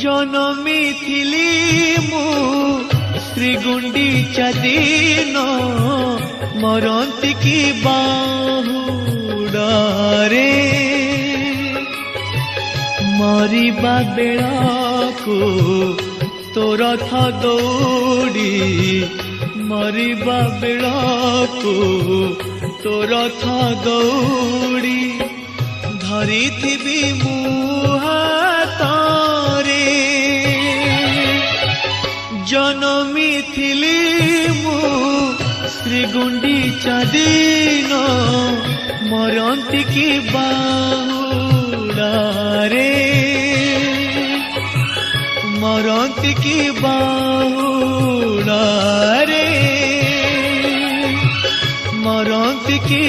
जनमिथिली मु श्रीगुंडीचा दिन मरंती की बाहुडारे मरिबा बेळाको तो रथ दौड़ी मरिबा बेळाको तो रथ दौड़ी धरी थिबी मु हातरे जनमिथिली मु श्रीगुंडीचा दिन मरंती की बाहुडारे मरंती की बाहुडारे मरंती की